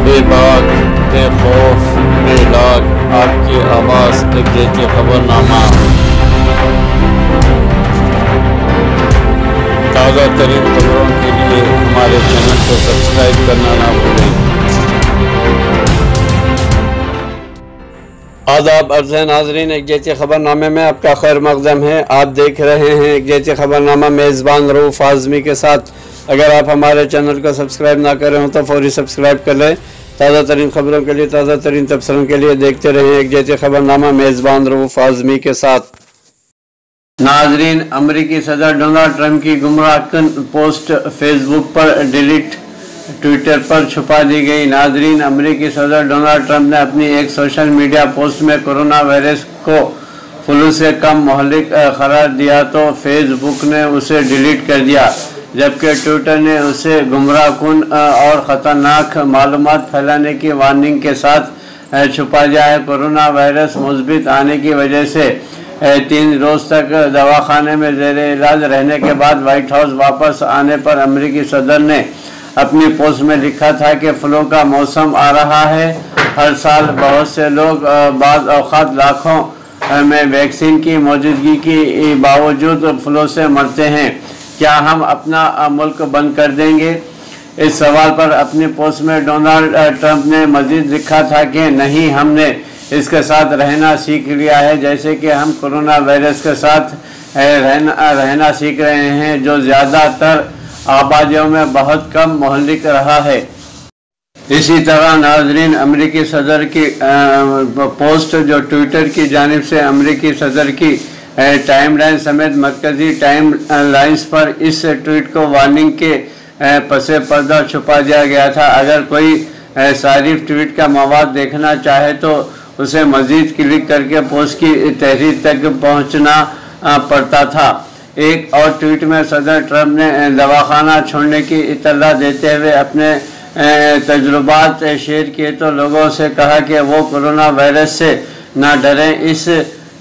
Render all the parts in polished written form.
بے باک بے خوف بے لاگ آپ کی آواز ایک جیسے خبرنامہ تازہ ترین خبروں کے لیے ہمارے چینل کو سبسکرائب کرنا نہ بھولیں۔ آداب عرض ہے ناظرین، ایک جیسے خبرنامے میں آپ کا خیر مقدم ہے۔ آپ دیکھ رہے ہیں ایک جیسے خبرنامہ، میزبان رؤوف اعظمی کے ساتھ۔ اگر آپ ہمارے چینل کو سبسکرائب نہ کریں ہوں تو فوری سبسکرائب کر لیں۔ تازہ ترین خبروں کے لیے، تازہ ترین تبصروں کے لیے دیکھتے رہیں ایک جیسے خبرنامہ، میزبان رؤوف اعظمی کے ساتھ۔ ناظرین، امریکی صدر ڈونلڈ ٹرمپ کی گمراہ کن پوسٹ فیس بک پر ڈیلیٹ، ٹویٹر پر چھپا دی گئی۔ ناظرین، امریکی صدر ڈونلڈ ٹرمپ نے اپنی ایک سوشل میڈیا پوسٹ میں کورونا وائرس کو فلو سے کم مہلک قرار دیا تو فیس بک نے اسے ڈیلیٹ کر دیا، جبکہ ٹویٹر نے اسے گمراہ کن اور خطرناک معلومات پھیلانے کی وارننگ کے ساتھ چھپا دیا ہے۔ کورونا وائرس مثبت آنے کی وجہ سے 3 روز تک دواخانے میں زیر علاج رہنے کے بعد وائٹ ہاؤس واپس آنے پر امریکی صدر نے اپنی پوسٹ میں لکھا تھا کہ فلو کا موسم آ رہا ہے۔ ہر سال بہت سے لوگ بعض اوقات لاکھوں میں ویکسین کی موجودگی کے باوجود فلو سے مرتے ہیں۔ کیا ہم اپنا ملک بند کر دیں گے؟ اس سوال پر اپنی پوسٹ میں ڈونلڈ ٹرمپ نے مزید لکھا تھا کہ نہیں، ہم نے اس کے ساتھ رہنا سیکھ لیا ہے، جیسے کہ ہم کورونا وائرس کے ساتھ رہنا سیکھ رہے ہیں، جو زیادہ تر آبادیوں میں بہت کم مہلک رہا ہے۔ اسی طرح ناظرین، امریکی صدر کی پوسٹ جو ٹویٹر کی جانب سے امریکی صدر کی ٹائم لائن سمیت مرکزی ٹائم لائنز پر اس ٹویٹ کو وارننگ کے پس پردہ چھپا دیا گیا تھا۔ اگر کوئی صارف ٹویٹ کا مواد دیکھنا چاہے تو اسے مزید کلک کر کے پوسٹ کی تحریر تک پہنچنا پڑتا تھا۔ ایک اور ٹویٹ میں صدر ٹرمپ نے دواخانہ چھوڑنے کی اطلاع دیتے ہوئے اپنے تجربات شیئر کیے تو لوگوں سے کہا کہ وہ کورونا وائرس سے نہ ڈریں،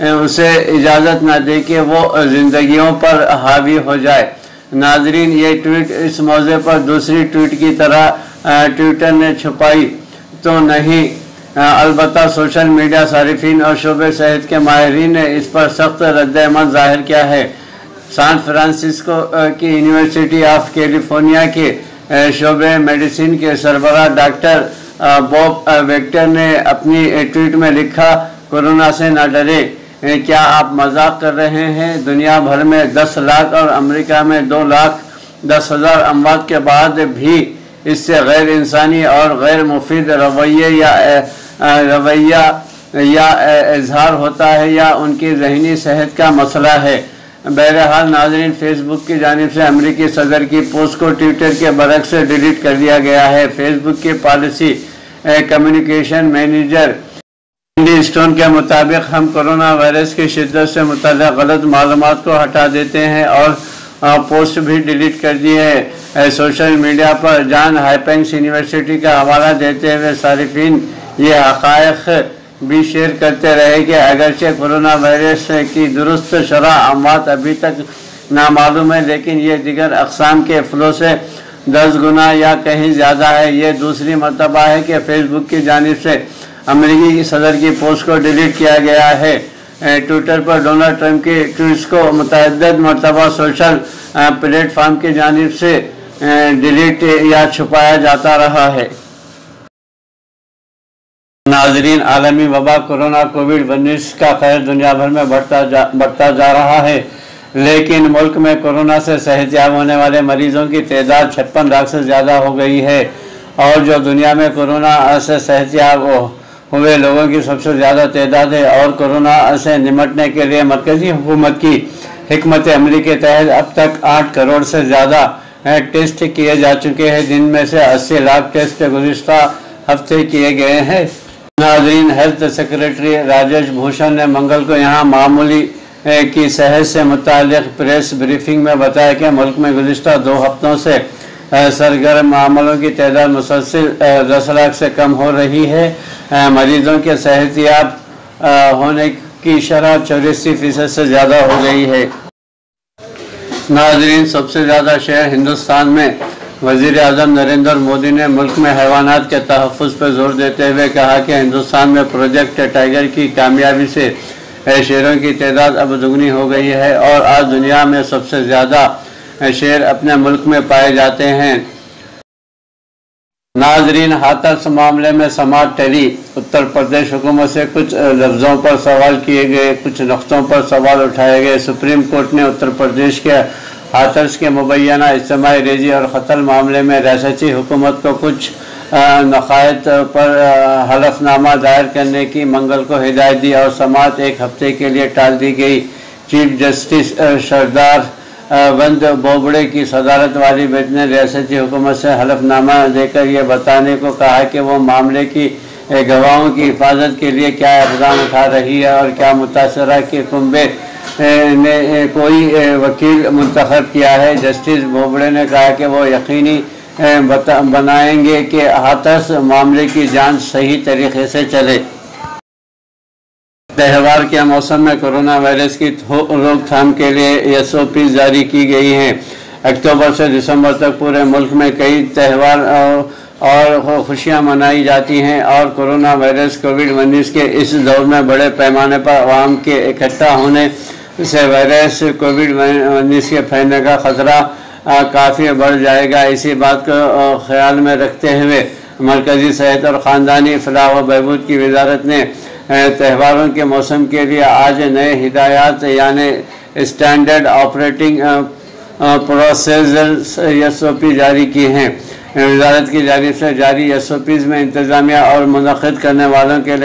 اسے اجازت نہ دے کہ وہ زندگیوں پر حاوی ہو جائے۔ ناظرین، یہ ٹویٹ اس موضوع پر دوسری ٹویٹ کی طرح ٹویٹر نے چھپائی تو نہیں، البتہ سوشل میڈیا صارفین اور شعبہ صحت کے ماہرین نے اس پر سخت رد عمل ظاہر کیا ہے۔ سان فرانسسکو کی یونیورسٹی آف کیلیفورنیا کے شعبہ میڈیسن کے سربراہ ڈاکٹر بوب ویکٹر نے اپنی ٹویٹ میں لکھا، کورونا سے نہ ڈرے، کیا آپ مذاق کر رہے ہیں؟ دنیا بھر میں 10 لاکھ اور امریکہ میں 2,10,000 اموات کے بعد بھی اس سے غیر انسانی اور غیر مفید رویہ یا اظہار ہوتا ہے یا ان کی ذہنی صحت کا مسئلہ ہے۔ بہرحال ناظرین، فیس بک کی جانب سے امریکی صدر کی پوسٹ کو ٹویٹر کے برعکس ڈیلیٹ کر دیا گیا ہے۔ فیس بک کی policy communication manager Andy Stone کے مطابق، ہم کورونا وائرس کی شدت سے متعلق غلط معلومات کو ہٹا دیتے ہیں اور پوسٹ بھی ڈیلیٹ کر دی ہے۔ سوشل میڈیا پر جان ہاپکنس یونیورسٹی کا حوالہ دیتے ہوئے صارفین یہ حقائق بھی شیئر کرتے رہے کہ اگرچہ کورونا وائرس کی درست شرح اموات ابھی تک نامعلوم ہے، لیکن یہ دیگر اقسام کے فلو سے 10 گنا یا کہیں زیادہ ہے۔ یہ دوسری مرتبہ ہے کہ فیس بک کی جانب سے امریکی صدر کی پوسٹ کو ڈیلیٹ کیا گیا ہے۔ ٹویٹر پر ڈونلڈ ٹرمپ کی ٹویٹس کو متعدد مرتبہ سوشل پلیٹ فارم کی جانب سے ڈیلیٹ یا چھپایا جاتا رہا ہے۔ ناظرین، عالمی وبا کورونا کووڈ-19 کا قہر دنیا بھر میں بڑھتا جا رہا ہے، لیکن ملک میں کورونا سے صحت یاب ہونے والے مریضوں کی تعداد 56 لاکھ سے زیادہ ہو گئی ہے، اور جو دنیا میں کورونا سے صحت یاب ہوئے لوگوں کی سب سے زیادہ تعداد ہے۔ اور کورونا سے نمٹنے کے لیے مرکزی حکومت کی حکمت عملی کے تحت اب تک 8 کروڑ سے زیادہ ٹیسٹ کیے جا چکے ہیں، جن میں سے 80 لاکھ ٹیسٹ گزشتہ ہفتے کیے گئے ہیں۔ ناظرین، ہیلتھ سیکریٹری راجیش بھوشن نے منگل کو یہاں معمولی کی صحت سے متعلق پریس بریفنگ میں بتایا کہ ملک میں گزشتہ 2 ہفتوں سے سرگرم معاملوں کی تعداد مسلسل 10 لاکھ سے کم ہو رہی ہے۔ مریضوں کے صحت یاب ہونے کی شرح 84% سے زیادہ ہو گئی ہے۔ ناظرین، سب سے زیادہ شہر ہندوستان میں वज़ीर आज़म नरेंद्र मोदी ने मुल्क में हैवानात के तहफ़्फ़ुज़ पर जोर देते हुए कहा कि हिंदुस्तान में प्रोजेक्ट टाइगर की कामयाबी से शेरों की तादाद अब दुगनी हो गई है और आज दुनिया में सबसे ज़्यादा शेर अपने मुल्क में पाए जाते हैं। नाजरीन, हाथरस मामले में समाअत टली। उत्तर प्रदेश हुकूमत से कुछ लफ्ज़ों पर सवाल किए गए, कुछ नुक्तों पर सवाल उठाए गए। सुप्रीम कोर्ट ने उत्तर प्रदेश के हाथरस के मुबैना इज्तिमाई रेजी और कत्ल मामले में रियासती हुकूमत को कुछ नक़ायत पर हलफनामा दायर करने की मंगल को हिदायत दी और समाअत एक हफ्ते के लिए टाल दी गई। चीफ जस्टिस सरदार वंद बोबड़े की सदारत वाली बेंच ने रियासती हुकूमत से हलफनामा देकर यह बताने को कहा कि वो मामले की गवाहों की हिफाजत के लिए क्या इक़दाम उठा रही है और क्या मुतासरा के कुंबे ने कोई वकील मुंतखब किया है। जस्टिस बोबड़े ने कहा कि वो यकीनी बनाएंगे कि हाथरस मामले की जांच सही तरीके से चले। त्यौहार के मौसम में कोरोना वायरस की रोकथाम के लिए SOP जारी की गई हैं। अक्टूबर से दिसंबर तक पूरे मुल्क में कई त्यौहार और खुशियां मनाई जाती हैं और कोरोना वायरस कोविड-19 के इस दौर में बड़े पैमाने पर अवाम के इकट्ठा होने से वायरस कोविड-19 के फैलने का ख़तरा काफ़ी बढ़ जाएगा। इसी बात को ख्याल में रखते हुए मरकज़ी सेहत और ख़ानदानी फलाह व बहबूद की वजारत ने त्यौहारों के मौसम के लिए आज नए हिदायत यानी स्टैंडर्ड ऑपरेटिंग प्रोसीजर्स SOP जारी की हैं। वजारत की जानिब से जारी SOPs में इंतज़ामिया और मुनक़्क़िद करने वालों के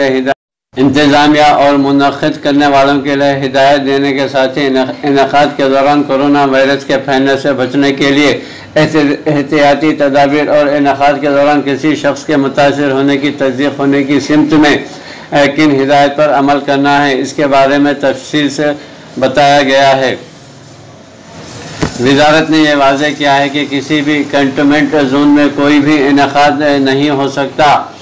लिए हिदायत देने के साथ ही इनेक़ाद के दौरान कोरोना वायरस के फैलने से बचने के लिए एहतियाती तदाबीर और इनेक़ाद के दौरान किसी शख्स के मुतासिर होने की तस्दीक होने की सिमत में किन हिदायत पर अमल करना है, इसके बारे में तफसील से बताया गया है। वजारत ने यह वाज़ेह किया है कि किसी भी कंटेनमेंट जोन में कोई भी इनेक़ाद नहीं हो सकता।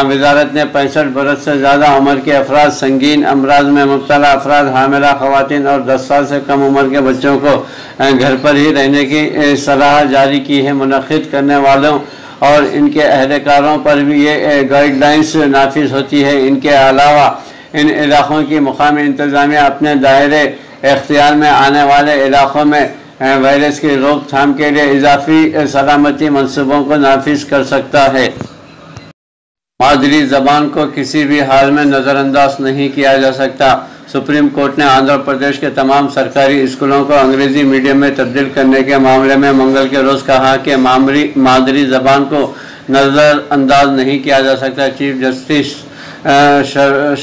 वजारत ने 65 बरस से ज़्यादा उम्र के अफराद, संगीन अमराज में मुब्तला अफराद, हामिला ख़वातीन और 10 साल से कम उम्र के बच्चों को घर पर ही रहने की सलाह जारी की है। मुनक़्क़िद करने वालों और इनके अहलकारों पर भी ये गाइडलाइंस नाफिज होती है। इनके अलावा इन इलाक़ों की मुक़ामी इंतज़ामिया अपने दायरे इख्तियार में आने वाले इलाक़ों में वायरस की रोकथाम के लिए इजाफी सलामती मनसूबों को नाफिज कर सकता है। मादरी ज़बान को किसी भी हाल में नज़रअंदाज नहीं किया जा सकता। सुप्रीम कोर्ट ने आंध्र प्रदेश के तमाम सरकारी स्कूलों को अंग्रेज़ी मीडियम में तब्दील करने के मामले में मंगल के रोज़ कहा कि मादरी ज़बान को नज़रअंदाज नहीं किया जा सकता। चीफ जस्टिस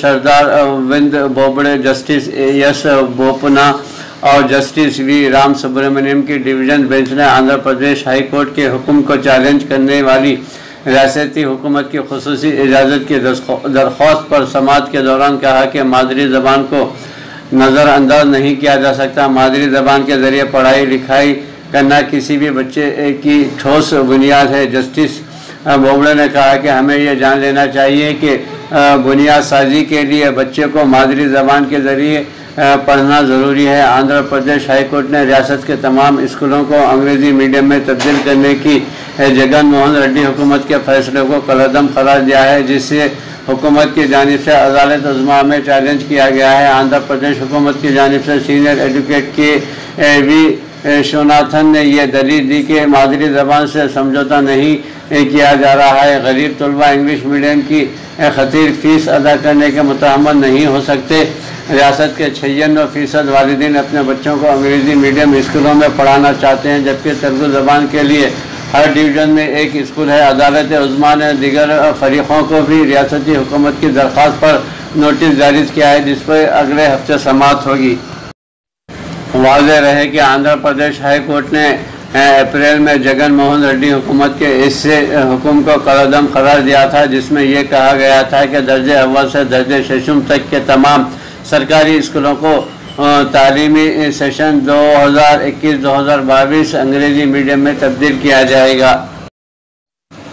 सरदार विंद बोबड़े, जस्टिस एस बोपन्ना और जस्टिस वी राम सुब्रमण्यम की डिवीज़न बेंच ने आंध्र प्रदेश हाई कोर्ट के हुक्म को चैलेंज करने वाली रियासती हुकूमत की खुसूसी इजाज़त की दरख्वास्त पर समाअत के दौरान कहा कि मादरी ज़बान को नज़रअंदाज नहीं किया जा सकता। मादरी ज़बान के ज़रिए पढ़ाई लिखाई करना किसी भी बच्चे की ठोस बुनियाद है। जस्टिस बोबड़े ने कहा कि हमें यह जान लेना चाहिए कि बुनियाद साजी के लिए बच्चे को मादरी ज़बान के ज़रिए पढ़ना ज़रूरी है। आंध्र प्रदेश हाई कोर्ट ने रियासत के तमाम स्कूलों को अंग्रेज़ी मीडियम में तब्दील करने की जगन मोहन रेड्डी हुकूमत के फैसले को कलअदम करार दिया है, जिससे हुकूमत की जानिब से अदालत उज़्मा में चैलेंज किया गया है। आंध्र प्रदेश हुकूमत की जानिब से सीनियर एडवोकेट के वी शोनाथन ने यह दलील दी कि मादरी ज़बान से समझौता नहीं किया जा रहा है। गरीब तलबा इंग्लिश मीडियम की खतीर फ़ीस अदा करने के मुतहम्मल नहीं हो सकते। रियासत के 96% वालिदैन अपने बच्चों को अंग्रेज़ी मीडियम स्कूलों में पढ़ाना चाहते हैं, जबकि तेलुगु ज़बान के लिए हर डिवीज़न में एक स्कूल है। अदालत उज़्मा ने दीगर फरीक़ों को भी रियासती हुकूमत की दरख्वास्त पर नोटिस जारी किया है, जिस पर अगले हफ्ते समाअत होगी। वाज़ेह रहे कि आंध्र प्रदेश हाई कोर्ट ने अप्रैल में जगन मोहन रेड्डी हुकूमत के इस हुक्म को कलअदम करार दिया था, जिसमें यह कहा गया था कि दर्जे अव्वल से दर्जे शशम तक के तमाम सरकारी स्कूलों को तालीमी सेशन 2021-2022 अंग्रेज़ी मीडियम में तब्दील किया जाएगा।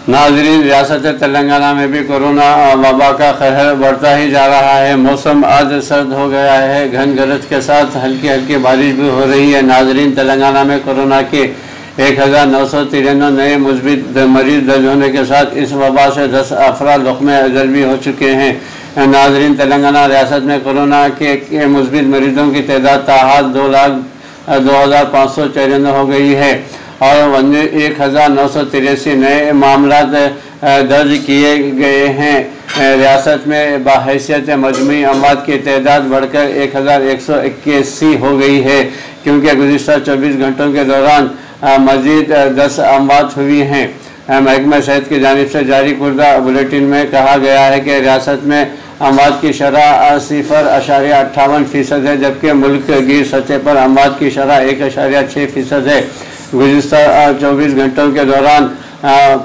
नाज़रीन, रियासत तेलंगाना में भी कोरोना वबा का कहर बढ़ता ही जा रहा है। मौसम आज सर्द हो गया है, घन गरज के साथ हल्की हल्की बारिश भी हो रही है। नाज़रीन, तेलंगाना में कोरोना के 1993 नए मुस्बित मरीज दर्ज होने के साथ इस वबा से 10 अफराद ज़ख्म अजल भी हो चुके हैं। नाज़रीन, तेलंगाना रियासत में कोरोना के मुस्बित मरीजों की तादाद ताहाल 2,02,594 हो गई है और 1,983 नए मामला दर्ज किए गए हैं। रियासत में बाहैसियत मजमूई अमवात की तादाद बढ़कर 1,181 हो गई है, क्योंकि गुज़िश्ता 24 घंटों के दौरान मज़ीद 10 अमवात हुई हैं। महकमा सेहत की जानिब से जारी करदा बुलेटिन में कहा गया है कि रियासत में अमवात की शरह 0.58% है, जबकि मुल्क गिर सतह पर अमवात की शरह 1.6% है। गुज़िश्ता 24 घंटों के दौरान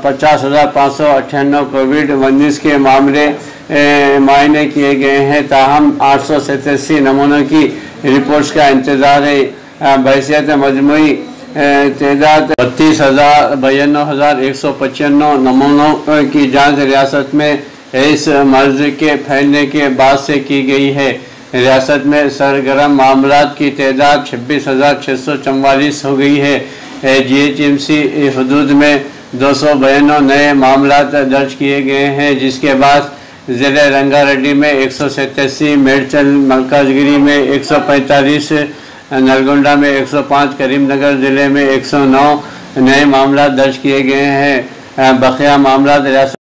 50,598 कोविड-19 के मामले मायने किए गए हैं, ताहम 887 नमूनों की रिपोर्ट्स का इंतज़ार है। बहैसियत मजमूई तादाद 32,92,195 नमूनों की जाँच रियासत में इस मर्ज के फैलने के बाद से की गई है। रियासत में सरगर्म मामलात की तादाद 26,644 हो गई है। GHMC हदूद में 292 नए मामलात दर्ज किए गए हैं, जिसके बाद ज़िले रंगारेड्डी में 187, मेडचल मलकाजगिरी में 145, नलगोंडा में 105, करीमनगर ज़िले में 109 नए मामला दर्ज किए गए हैं। बकिया मामला रियासत